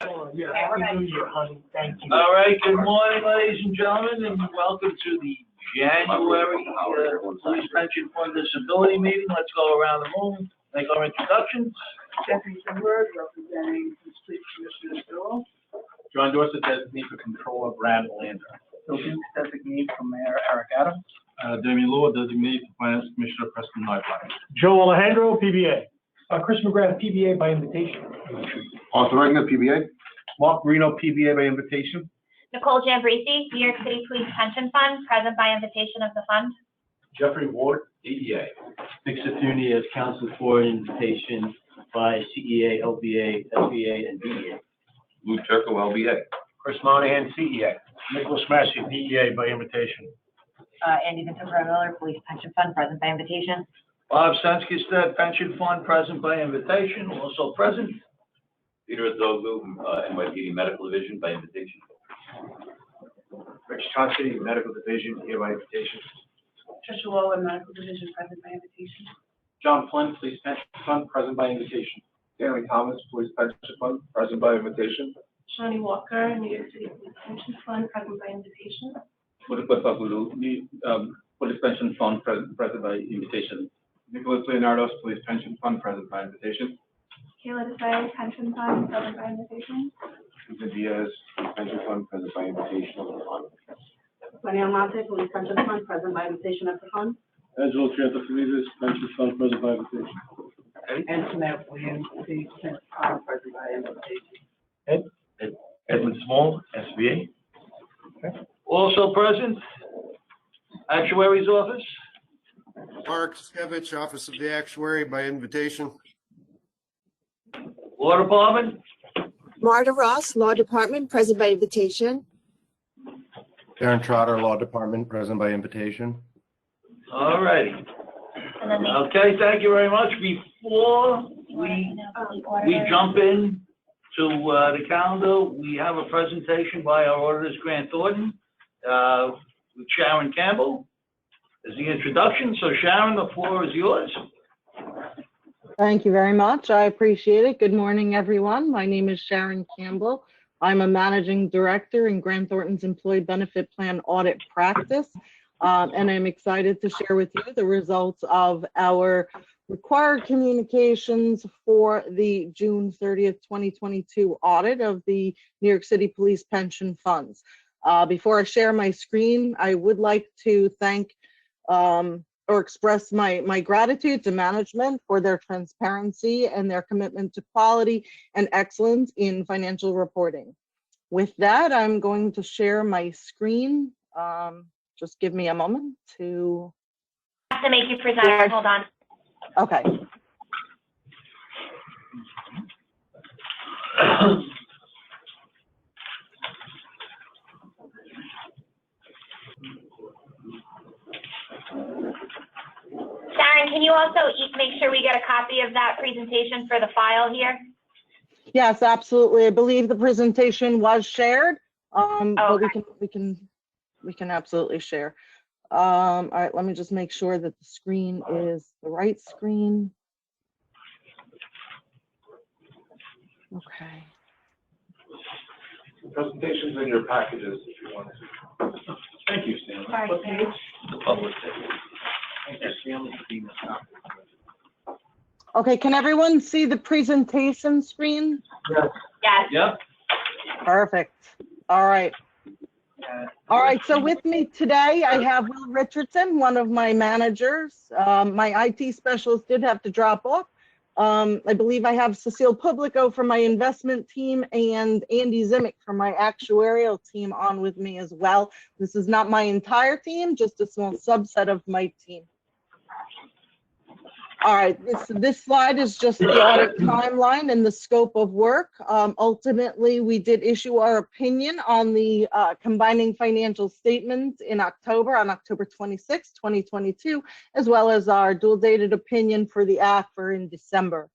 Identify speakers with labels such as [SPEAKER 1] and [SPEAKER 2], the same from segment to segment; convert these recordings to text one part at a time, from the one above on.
[SPEAKER 1] Oh, yeah, Happy New Year, honey. Thank you.
[SPEAKER 2] All right, good morning, ladies and gentlemen, and welcome to the January Police Pension Fund Disability Meeting. Let's go around the room, make our introductions.
[SPEAKER 1] Jeffrey Sinberg, representing the Police Commissioner's Bureau.
[SPEAKER 3] John Dorset, designee for Controller Brad Lander.
[SPEAKER 1] Phil Dukes, designee for Mayor Eric Adams.
[SPEAKER 3] Damian Lua, designee for Finance Commissioner Preston Nyblad.
[SPEAKER 1] Joe Alejandro, PBA. Chris McGrath, PBA by invitation.
[SPEAKER 4] Arthur Regner, PBA.
[SPEAKER 3] Mark Reno, PBA by invitation.
[SPEAKER 5] Nicole Jambrisi, New York City Police Pension Fund, present by invitation of the fund.
[SPEAKER 3] Jeffrey Ward, DEA.
[SPEAKER 6] Vic Sifuni as counsel for invitation by CEA, LBA, SBA, and DEA.
[SPEAKER 4] Lou Turco, LBA.
[SPEAKER 3] Chris Monahan, CEA. Nicholas Massey, DEA by invitation.
[SPEAKER 7] Andy Miller, Police Pension Fund, present by invitation.
[SPEAKER 2] Bob Senskisted, Pension Fund, present by invitation, also present.
[SPEAKER 4] Peter Azoglu, NYPD Medical Division by invitation.
[SPEAKER 3] Rich Chauncey, Medical Division, here by invitation.
[SPEAKER 7] Trisha Lowen, Medical Division, present by invitation.
[SPEAKER 3] John Flynn, Police Pension Fund, present by invitation.
[SPEAKER 4] Stanley Thomas, Police Pension Fund, present by invitation.
[SPEAKER 7] Shawnee Walker, New York City Police Pension Fund, present by invitation.
[SPEAKER 4] Mudukwa Fagulu, Police Pension Fund, present by invitation.
[SPEAKER 3] Nicholas Leonardo's Police Pension Fund, present by invitation.
[SPEAKER 7] Kayla Desai, Pension Fund, present by invitation.
[SPEAKER 3] Susan Diaz, Police Pension Fund, present by invitation of the fund.
[SPEAKER 7] Lenny Almonte, Police Pension Fund, present by invitation of the fund.
[SPEAKER 3] Angelo Triantafilides, Pension Fund, present by invitation.
[SPEAKER 1] And Samantha Williams, Police Pension Fund, present by invitation.
[SPEAKER 6] Edmund Small, SBA.
[SPEAKER 2] Also present, Actuary's Office.
[SPEAKER 8] Mark Skevich, Office of the Actuary, by invitation.
[SPEAKER 2] Law Department.
[SPEAKER 9] Marta Ross, Law Department, present by invitation.
[SPEAKER 8] Darren Trotter, Law Department, present by invitation.
[SPEAKER 2] All righty.
[SPEAKER 5] And then
[SPEAKER 2] Okay, thank you very much. Before we jump in to the calendar, we have a presentation by our auditors, Grant Thornton, with Sharon Campbell as the introduction. So Sharon, the floor is yours.
[SPEAKER 10] Thank you very much. I appreciate it. Good morning, everyone. My name is Sharon Campbell. I'm a managing director in Grant Thornton's Employee Benefit Plan Audit Practice, and I'm excited to share with you the results of our required communications for the June 30th, 2022 audit of the New York City Police Pension Funds. Before I share my screen, I would like to thank or express my gratitude to management for their transparency and their commitment to quality and excellence in financial reporting. With that, I'm going to share my screen. Just give me a moment to...
[SPEAKER 5] I have to make you present, hold on.
[SPEAKER 10] Okay.
[SPEAKER 5] Sharon, can you also make sure we get a copy of that presentation for the file here?
[SPEAKER 10] Yes, absolutely. I believe the presentation was shared, but
[SPEAKER 5] Okay.
[SPEAKER 10] we can absolutely share. All right, let me just make sure that the screen is the right screen. Okay.
[SPEAKER 4] The presentation's in your packages if you want to.
[SPEAKER 3] Thank you, Stanley.
[SPEAKER 5] Sorry,
[SPEAKER 2] The public.
[SPEAKER 3] Thank you, Stanley, for being a copy.
[SPEAKER 10] Okay, can everyone see the presentation screen?
[SPEAKER 5] Yes.
[SPEAKER 2] Yep.
[SPEAKER 10] Perfect. All right. All right, so with me today, I have Will Richardson, one of my managers. My IT specialist did have to drop off. I believe I have Cecile Publico from my investment team and Andy Zimick from my actuarial team on with me as well. This is not my entire team, just a small subset of my team. All right, this slide is just the audit timeline and the scope of work. Ultimately, we did issue our opinion on the combining financial statements in October, on October 26, 2022, as well as our dual dated opinion for the AFR in December.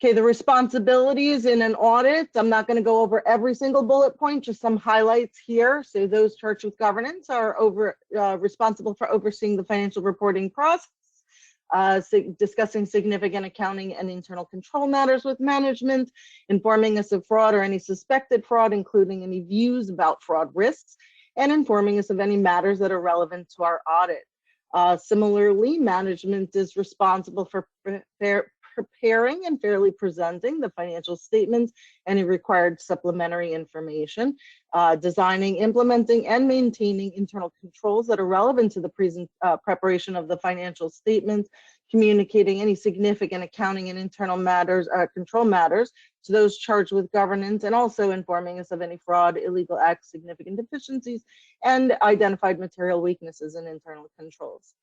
[SPEAKER 10] Okay, the responsibilities in an audit, I'm not going to go over every single bullet point, just some highlights here. So those charged with governance are responsible for overseeing the financial reporting process. discussing significant accounting and internal control matters with management, informing us of fraud or any suspected fraud, including any views about fraud risks, and informing us of any matters that are relevant to our audit. Similarly, management is responsible for preparing and fairly presenting the financial statements, any required supplementary information, designing, implementing, and maintaining internal controls that are relevant to the preparation of the financial statements, communicating any significant accounting and internal matters, control matters to those charged with governance, and also informing us of any fraud, illegal acts, significant deficiencies, and identified material weaknesses in internal controls.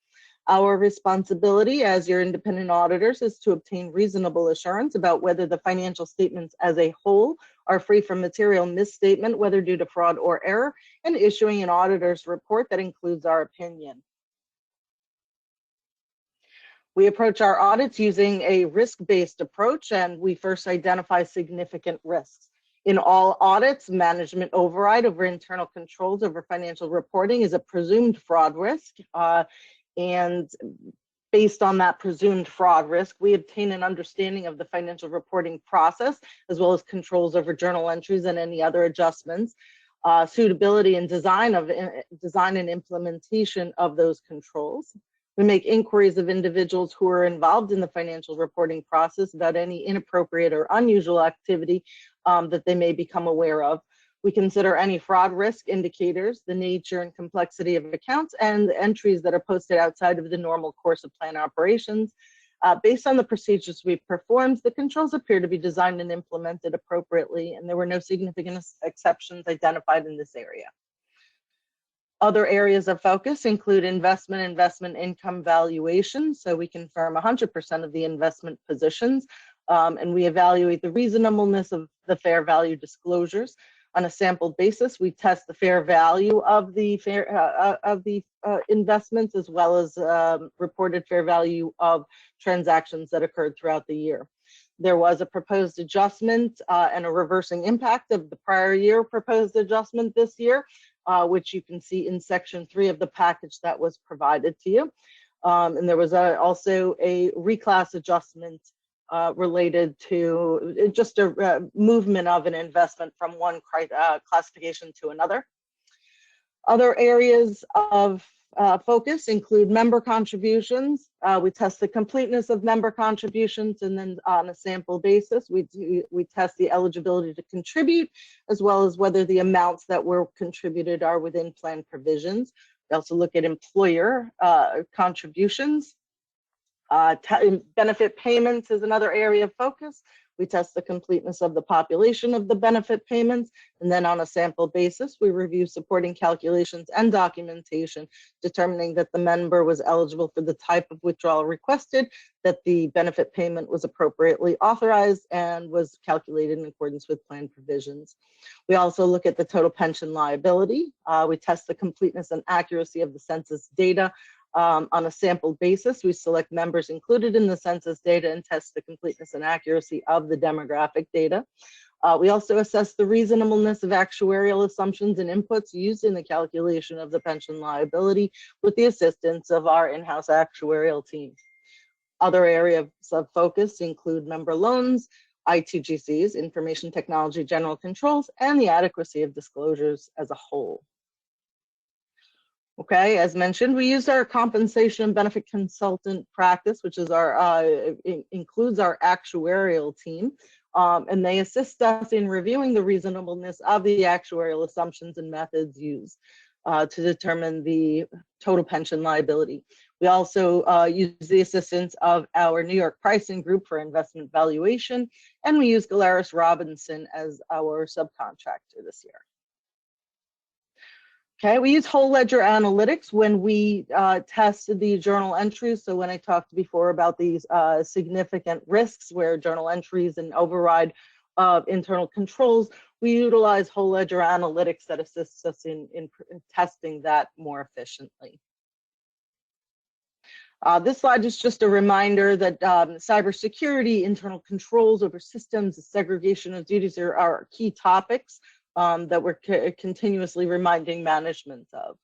[SPEAKER 10] Our responsibility as your independent auditors is to obtain reasonable assurance about whether the financial statements as a whole are free from material misstatement, whether due to fraud or error, and issuing an auditor's report that includes our opinion. We approach our audits using a risk-based approach, and we first identify significant risks. In all audits, management override over internal controls over financial reporting is a presumed fraud risk. And based on that presumed fraud risk, we obtain an understanding of the financial reporting process, as well as controls over journal entries and any other adjustments, suitability and design and implementation of those controls. We make inquiries of individuals who are involved in the financial reporting process about any inappropriate or unusual activity that they may become aware of. We consider any fraud risk indicators, the nature and complexity of accounts, and the entries that are posted outside of the normal course of plan operations. Based on the procedures we've performed, the controls appear to be designed and implemented appropriately, and there were no significant exceptions identified in this area. Other areas of focus include investment income valuation. So we confirm 100% of the investment positions, and we evaluate the reasonableness of the fair value disclosures. On a sample basis, we test the fair value of the investments, as well as reported fair value of transactions that occurred throughout the year. There was a proposed adjustment and a reversing impact of the prior year proposed adjustment this year, which you can see in section 3 of the package that was provided to you. And there was also a reclass adjustment related to just a movement of an investment from one classification to another. Other areas of focus include member contributions. We test the completeness of member contributions, and then on a sample basis, we test the eligibility to contribute, as well as whether the amounts that were contributed are within plan provisions. We also look at employer contributions. Benefit payments is another area of focus. We test the completeness of the population of the benefit payments, and then on a sample basis, we review supporting calculations and documentation, determining that the member was eligible for the type of withdrawal requested, that the benefit payment was appropriately authorized, and was calculated in accordance with plan provisions. We also look at the total pension liability. We test the completeness and accuracy of the census data. On a sample basis, we select members included in the census data and test the completeness and accuracy of the demographic data. We also assess the reasonableness of actuarial assumptions and inputs used in the calculation of the pension liability with the assistance of our in-house actuarial team. Other areas of focus include member loans, ITGCs, information technology general controls, and the adequacy of disclosures as a whole. Okay, as mentioned, we use our compensation and benefit consultant practice, which is our includes our actuarial team, and they assist us in reviewing the reasonableness of the actuarial assumptions and methods used to determine the total pension liability. We also use the assistance of our New York pricing group for investment valuation, and we use Galeris Robinson as our subcontractor this year. Okay, we use whole ledger analytics when we test the journal entries. So when I talked before about these significant risks where journal entries and override of internal controls, we utilize whole ledger analytics that assists us in testing that more efficiently. This slide is just a reminder that cybersecurity, internal controls over systems, the segregation of duties are key topics that we're continuously reminding management of.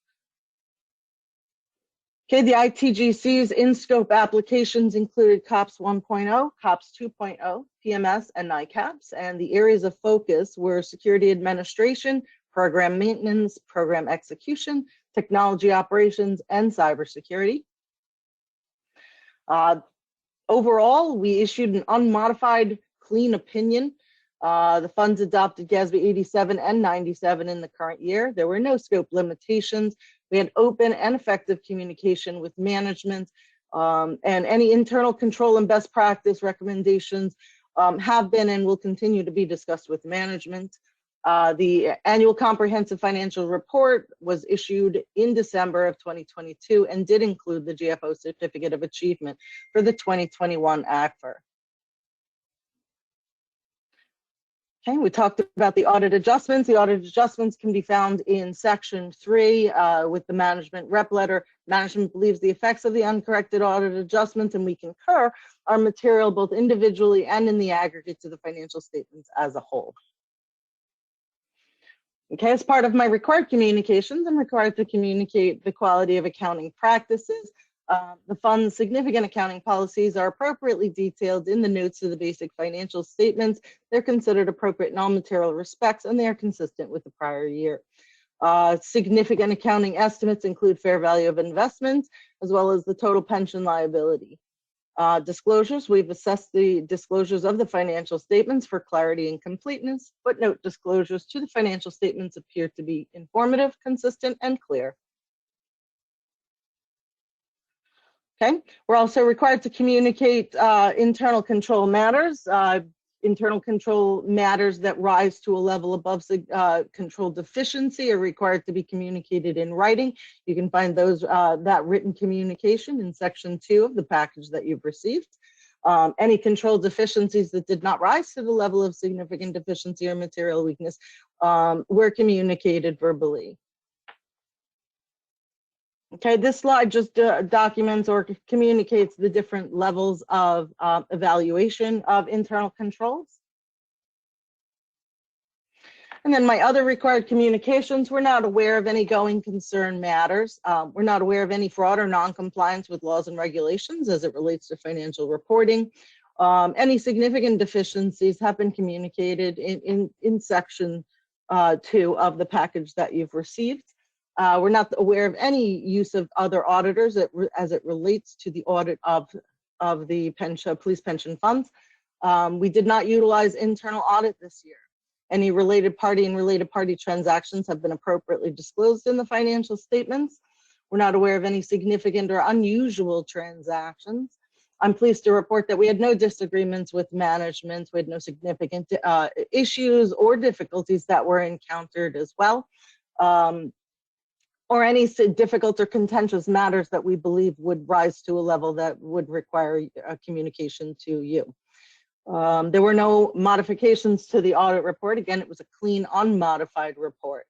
[SPEAKER 10] Okay, the ITGC's in-scope applications included COPS 1.0, COPS 2.0, PMS, and NICAPS, and the areas of focus were security administration, program maintenance, program execution, technology operations, and cybersecurity. Overall, we issued an unmodified clean opinion. The funds adopted GASB 87 and 97 in the current year. There were no scope limitations. We had open and effective communication with management, and any internal control and best practice recommendations have been and will continue to be discussed with management. The annual comprehensive financial report was issued in December of 2022 and did include the GFO Certificate of Achievement for the 2021 ACFR. Okay, we talked about the audit adjustments. The audit adjustments can be found in section 3 with the management rep letter. Management believes the effects of the uncorrected audit adjustments, and we concur, are material both individually and in the aggregate to the financial statements as a whole. Okay, as part of my required communications, I'm required to communicate the quality of accounting practices. The fund's significant accounting policies are appropriately detailed in the notes to the basic financial statements. They're considered appropriate in all material respects, and they are consistent with the prior year. Significant accounting estimates include fair value of investments, as well as the total pension liability. Disclosures, we've assessed the disclosures of the financial statements for clarity and completeness. Footnote disclosures to the financial statements appear to be informative, consistent, and clear. Okay, we're also required to communicate internal control matters. Internal control matters that rise to a level above control deficiency are required to be communicated in writing. You can find those that written communication in section 2 of the package that you've received. Any control deficiencies that did not rise to the level of significant deficiency or material weakness were communicated verbally. Okay, this slide just documents or communicates the different levels of evaluation of internal controls. And then my other required communications, we're not aware of any going concern matters. We're not aware of any fraud or non-compliance with laws and regulations as it relates to financial reporting. Any significant deficiencies have been communicated in section 2 of the package that you've received. We're not aware of any use of other auditors as it relates to the audit of the police pension funds. We did not utilize internal audit this year. Any related party and related party transactions have been appropriately disclosed in the financial statements. We're not aware of any significant or unusual transactions. I'm pleased to report that we had no disagreements with management. We had no significant issues or difficulties that were encountered as well. Or any difficult or contentious matters that we believe would rise to a level that would require a communication to you. There were no modifications to the audit report. Again, it was a clean, unmodified report.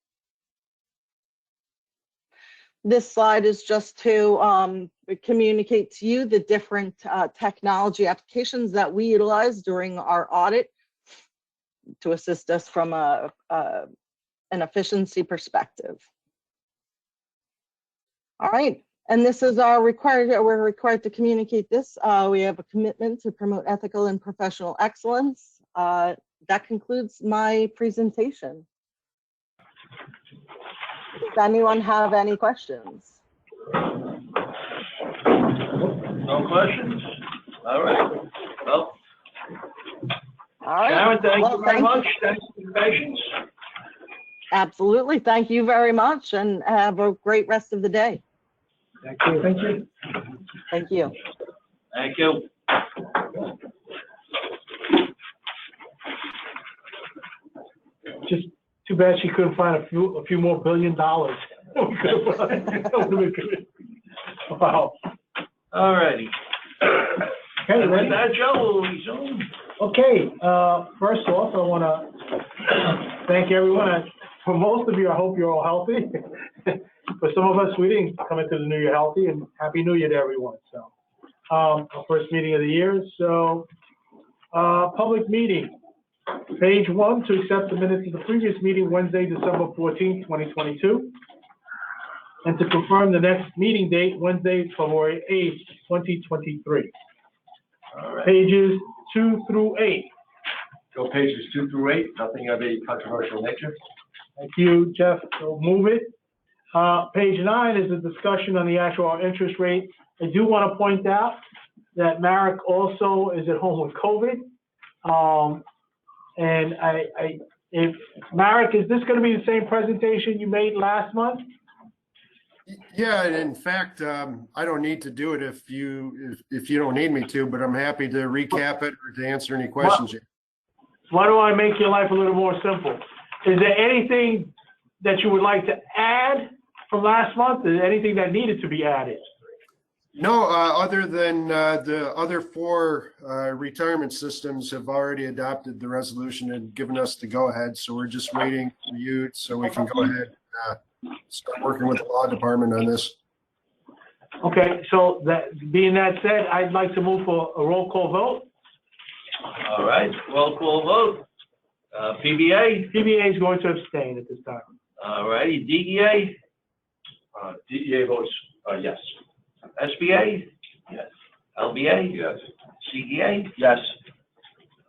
[SPEAKER 10] This slide is just to communicate to you the different technology applications that we utilize during our audit to assist us from an efficiency perspective. All right, and this is our we're required to communicate this. We have a commitment to promote ethical and professional excellence. That concludes my presentation. Does anyone have any questions?
[SPEAKER 2] No questions? All right. Well,
[SPEAKER 10] all right.
[SPEAKER 2] Sharon, thank you very much. Thanks for your patience.
[SPEAKER 10] Absolutely. Thank you very much, and have a great rest of the day.
[SPEAKER 3] Thank you. Thank you.
[SPEAKER 10] Thank you.
[SPEAKER 2] Thank you.
[SPEAKER 3] Just too bad she couldn't find a few more $1 billion. Wow.
[SPEAKER 2] All righty.
[SPEAKER 3] Okay,
[SPEAKER 2] And
[SPEAKER 3] ready?
[SPEAKER 2] with that, Joe, we'll resume.
[SPEAKER 3] Okay, first off, I want to thank everyone. For most of you, I hope you're all healthy. For some of us, we didn't come into the new year healthy, and Happy New Year to everyone. So, our first meeting of the year. So, public meeting. Page 1, to accept the minutes of the previous meeting, Wednesday, December 14th, 2022. and to confirm the next meeting date, Wednesday, February 8th, 2023.
[SPEAKER 6] All right.
[SPEAKER 3] Pages 2 through 8.
[SPEAKER 6] Go pages 2 through 8, nothing of a controversial nature.
[SPEAKER 3] Thank you, Jeff. So move it. Page 9 is a discussion on the actual interest rate. I do want to point out that Marek also is at home with COVID. And if Marek, is this going to be the same presentation you made last month?
[SPEAKER 8] Yeah, and in fact, I don't need to do it if you don't need me to, but I'm happy to recap it or to answer any questions.
[SPEAKER 3] Why do I make your life a little more simple? Is there anything that you would like to add from last month? Is there anything that needed to be added?
[SPEAKER 8] No, other than the other 4 retirement systems have already adopted the resolution and given us the go-ahead, so we're just waiting for you so we can go ahead and start working with the law department on this.
[SPEAKER 3] Okay, so being that said, I'd like to move for a roll call vote.
[SPEAKER 2] All right, roll call vote. PBA?
[SPEAKER 3] PBA is going to abstain at this time.
[SPEAKER 2] All righty, DEA?
[SPEAKER 4] DEA votes, yes.
[SPEAKER 2] SBA?
[SPEAKER 6] Yes.
[SPEAKER 2] LBA?
[SPEAKER 4] Yes.
[SPEAKER 2] CDA?
[SPEAKER 6] Yes.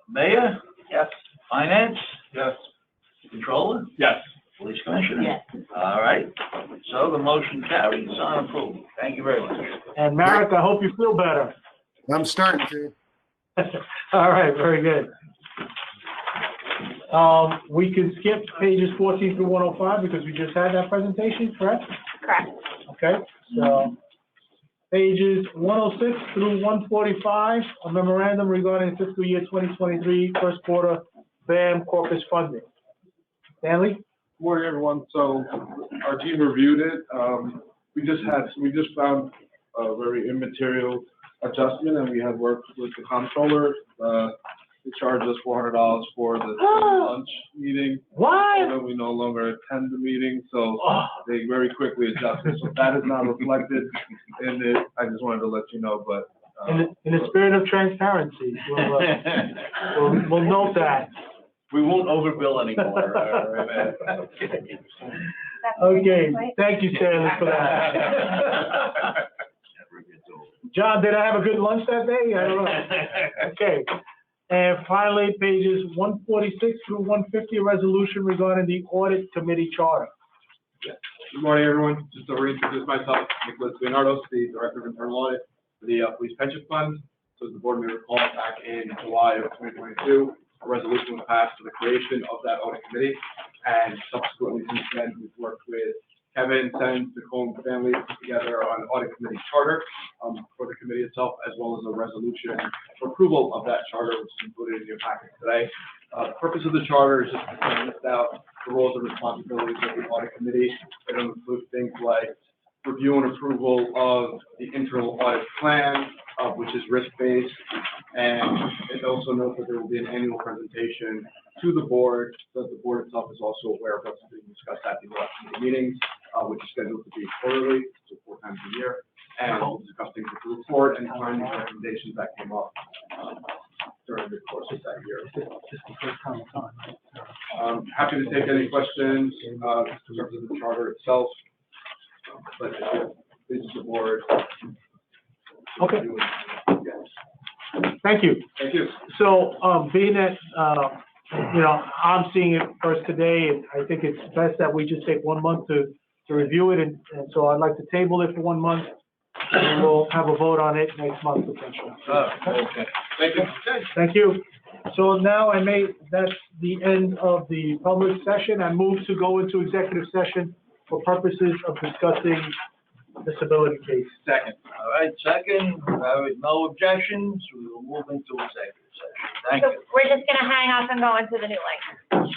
[SPEAKER 2] Mayor?
[SPEAKER 6] Yes.
[SPEAKER 2] Finance?
[SPEAKER 4] Yes.
[SPEAKER 2] Controller?
[SPEAKER 4] Yes.
[SPEAKER 2] Police Commissioner?
[SPEAKER 1] Yes.
[SPEAKER 2] All right, so the motion carries on approval. Thank you very much.
[SPEAKER 3] And Marek, I hope you feel better.
[SPEAKER 8] I'm starting to.
[SPEAKER 3] All right, very good. We can skip pages 14 through 105 because we just had that presentation, correct?
[SPEAKER 5] Correct.
[SPEAKER 3] Okay, so pages 106 through 145, a memorandum regarding fiscal year 2023 first quarter BAM corpus funding. Stanley?
[SPEAKER 4] Morning, everyone. So our team reviewed it. We just found a very immaterial adjustment, and we had worked with the comptroller. They charged us $400 for the lunch meeting.
[SPEAKER 3] What?
[SPEAKER 4] And we no longer attend the meeting, so they very quickly adjusted. So that is not reflected in it. I just wanted to let you know, but.
[SPEAKER 3] In the spirit of transparency, we'll note that.
[SPEAKER 6] We won't overbill anymore.
[SPEAKER 3] Okay, thank you, Stanley, for that. John, did I have a good lunch that day? I don't know. Okay. And finally, pages 146 through 150, a resolution regarding the audit committee charter.
[SPEAKER 4] Good morning, everyone. Just to reintroduce myself, Nicholas Leonardo, the Director of Internal Audit for the Police Pension Fund. So as the board may recall, back in July of 2022, a resolution was passed for the creation of that audit committee. And subsequently since then, we've worked with Kevin, Sen, the Cohen family put together an audit committee charter for the committee itself, as well as a resolution for approval of that charter, which is included in your packet today. The purpose of the charter is just to list out the roles and responsibilities of the audit committee. It'll include things like review and approval of the internal audit plan, which is risk-based, and it also notes that there will be an annual presentation to the board, so that the board itself is also aware of what's being discussed at the last meetings, which is scheduled to be quarterly, so 4 times a year, and we'll discuss things with the report and find the recommendations that came up during the course of that year. Happy to take any questions in terms of the charter itself, but this is the board.
[SPEAKER 3] Okay. Thank you.
[SPEAKER 4] Thank you.
[SPEAKER 3] So, being that, I'm seeing it first today, and I think it's best that we just take 1 month to review it, and so I'd like to table it for 1 month, and we'll have a vote on it next month potentially.
[SPEAKER 4] Okay. Thank you.
[SPEAKER 3] Thank you. So now that's the end of the public session. I move to go into executive session for purposes of discussing disability case.
[SPEAKER 2] Second. All right, second, with no objections, we will move into executive session. Thank
[SPEAKER 5] So
[SPEAKER 2] you.
[SPEAKER 5] we're just gonna hang up and go into the new link.